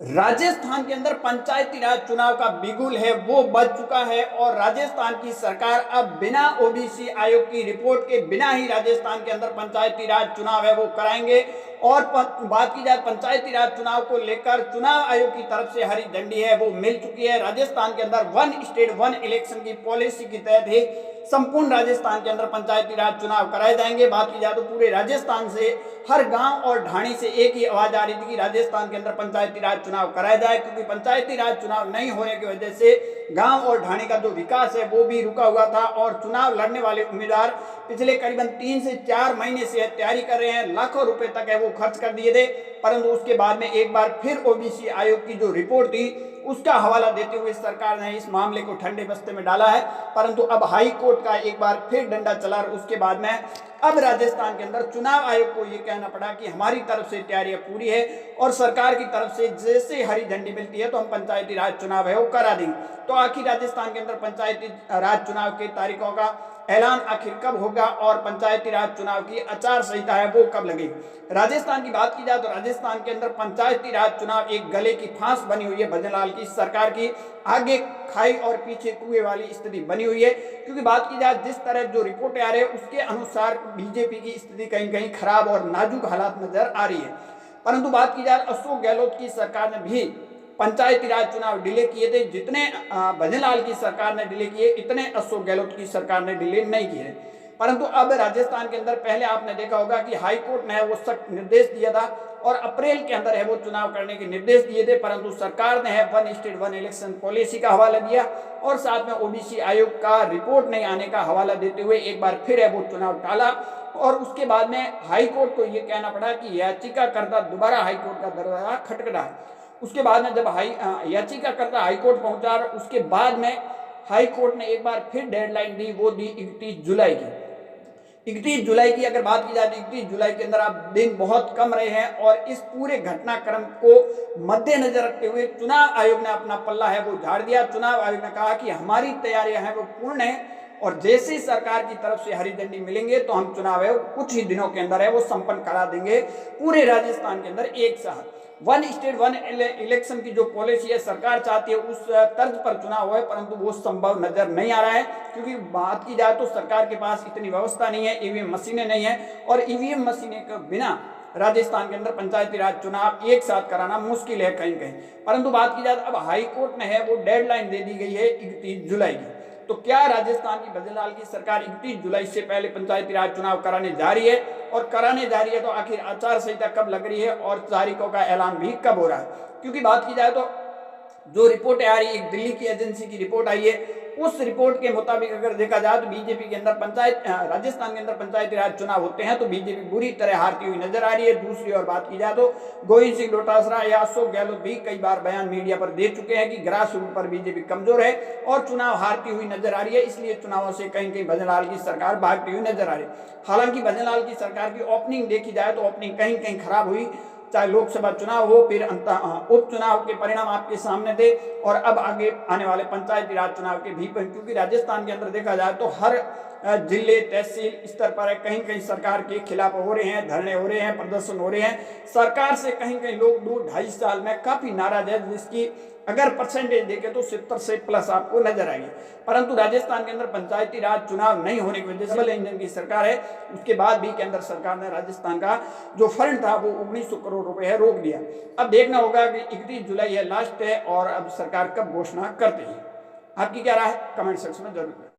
राजस्थान के अंदर पंचायती राज चुनाव का बिगुल है वो बज चुका है और राजस्थान की सरकार अब बिना ओबीसी आयोग की रिपोर्ट के बिना ही राजस्थान के अंदर पंचायती राज चुनाव है वो कराएंगे। और बात की जाए पंचायती राज चुनाव को लेकर चुनाव आयोग की तरफ से हरी झंडी है वो मिल चुकी है। राजस्थान के अंदर वन स्टेट वन इलेक्शन की पॉलिसी के तहत ही संपूर्ण राजस्थान के अंदर पंचायती राज चुनाव कराए जाएंगे। बात की जाए तो पूरे राजस्थान से हर गांव और ढाणी से एक ही आवाज आ रही थी कि राजस्थान के अंदर पंचायती राज चुनाव कराया जाए, क्योंकि पंचायती राज चुनाव नहीं होने की वजह से गांव और ढाणी का जो विकास है वो भी रुका हुआ था। और चुनाव लड़ने वाले उम्मीदवार पिछले करीबन 3 से 4 महीने से तैयारी कर रहे हैं, लाखों रुपए तक है वो खर्च कर दिए थे, परंतु उसके बाद में एक बार फिर ओबीसी आयोग की जो रिपोर्ट थी उसका हवाला देते हुए सरकार ने इस मामले को ठंडे बस्ते में डाला है। परंतु अब हाई कोर्ट का एक बार फिर डंडा चला और उसके बाद में अब राजस्थान के अंदर चुनाव आयोग को यह कहना पड़ा कि हमारी तरफ से तैयारियां पूरी है और सरकार की तरफ से जैसे हरी झंडी मिलती है तो हम पंचायती राज चुनाव है वो करा देंगे। तो आखिर राजस्थान के अंदर पंचायती राज चुनाव की तारीखों का ऐलान आखिर कब होगा और पंचायती राज चुनाव की आचार संहिता है वो कब लगेगी। राजस्थान की बात की जाए तो राजस्थान के अंदर पंचायती राज चुनाव एक गले की फांस बनी हुई है भजनलाल की सरकार की, आगे खाई और पीछे कुएं वाली स्थिति बनी हुई है। क्योंकि बात की जाए जिस तरह जो रिपोर्ट आ रही है उसके अनुसार बीजेपी की स्थिति कहीं कहीं खराब और नाजुक हालात नजर आ रही है। परंतु बात की जाए अशोक गहलोत की सरकार ने भी पंचायती राज चुनाव डिले किए थे, जितने भजनलाल की सरकार ने डिले किए इतने अशोक गहलोत की सरकार ने डिले नहीं किए। परंतु अब राजस्थान के अंदर पहले आपने देखा होगा कि हाई कोर्ट ने वो सख्त निर्देश दिया था और अप्रैल के अंदर है वो चुनाव करने के निर्देश दिए थे, परंतु सरकार ने है one state one election policy का हवाला दिया और साथ में ओबीसी आयोग का रिपोर्ट नहीं आने का हवाला देते हुए एक बार फिर है वो चुनाव टाला। और उसके बाद में हाई कोर्ट को ये कहना पड़ा कि याचिकाकर्ता दोबारा हाई कोर्ट का दरवाजा खटखटा। उसके बाद में जब याचिकाकर्ता हाईकोर्ट पहुंचा और उसके बाद में हाई कोर्ट ने एक बार फिर डेडलाइन दी, वो दी 31 जुलाई की। 31 जुलाई की अगर बात की जाए तो 31 जुलाई के अंदर आप दिन बहुत कम रहे हैं और इस पूरे घटनाक्रम को मद्देनजर रखते हुए चुनाव आयोग ने अपना पल्ला है वो झाड़ दिया। चुनाव आयोग ने कहा कि हमारी तैयारियां हैं वो पूर्ण है और जैसे ही सरकार की तरफ से हरी झंडी मिलेंगे तो हम चुनाव है कुछ ही दिनों के अंदर है वो संपन्न करा देंगे पूरे राजस्थान के अंदर एक साथ। वन स्टेट वन इलेक्शन की जो पॉलिसी है सरकार चाहती है उस तर्ज पर चुनाव हुए, परंतु वो संभव नजर नहीं आ रहा है। क्योंकि बात की जाए तो सरकार के पास इतनी व्यवस्था नहीं है, ईवीएम मशीनें नहीं है और ईवीएम मशीनें के बिना राजस्थान के अंदर पंचायती राज चुनाव एक साथ कराना मुश्किल है कहीं कहीं। परंतु बात की जाए अब हाई कोर्ट ने है वो डेडलाइन दे दी गई है 31 जुलाई की। तो क्या राजस्थान की भजनलाल की सरकार 31 जुलाई से पहले पंचायती राज चुनाव कराने जा रही है और कराने जा रही है तो आखिर आचार संहिता कब लग रही है और तारीखों का ऐलान भी कब हो रहा है। क्योंकि बात की जाए तो जो रिपोर्ट आ रही है एक दिल्ली की एजेंसी की रिपोर्ट आई है, उस रिपोर्ट के मुताबिक अगर देखा जाए तो बीजेपी के अंदर राजस्थान के अंदर पंचायती राज चुनाव होते हैं तो बीजेपी बुरी तरह हारती हुई नजर आ रही है। दूसरी ओर बात की जाए तो गोविंद सिंह डोटासरा या अशोक गहलोत भी कई बार बयान मीडिया पर दे चुके हैं कि ग्रास रूट पर बीजेपी कमजोर है और चुनाव हारती हुई नजर आ रही है, इसलिए चुनावों से कहीं कहीं भजनलाल की सरकार भागती हुई नजर आ रही है। हालांकि भजनलाल की सरकार की ओपनिंग देखी जाए तो ओपनिंग कहीं कहीं खराब हुई, चाहे लोकसभा चुनाव हो फिर उपचुनाव के परिणाम आपके सामने थे और अब आगे आने वाले पंचायती राज चुनाव के भी, क्योंकि राजस्थान के अंदर देखा जाए तो हर जिले तहसील स्तर पर कहीं कहीं सरकार के खिलाफ हो रहे हैं, धरने हो रहे हैं, प्रदर्शन हो रहे हैं। सरकार से कहीं कहीं लोग 2-2.5 साल में काफी नाराज है, जिसकी अगर परसेंटेज देखें तो 70 से प्लस आपको नजर आएगी। परंतु राजस्थान के अंदर पंचायती राज चुनाव नहीं होने की वजह से डबल इंजन की सरकार है, उसके बाद भी केंद्र सरकार ने राजस्थान का जो फंड था वो 1900 करोड़ रुपए है रोक दिया। अब देखना होगा कि 31 जुलाई है लास्ट है और अब सरकार कब घोषणा करते हैं। आपकी क्या राय है कमेंट सेक्शन में जरूर।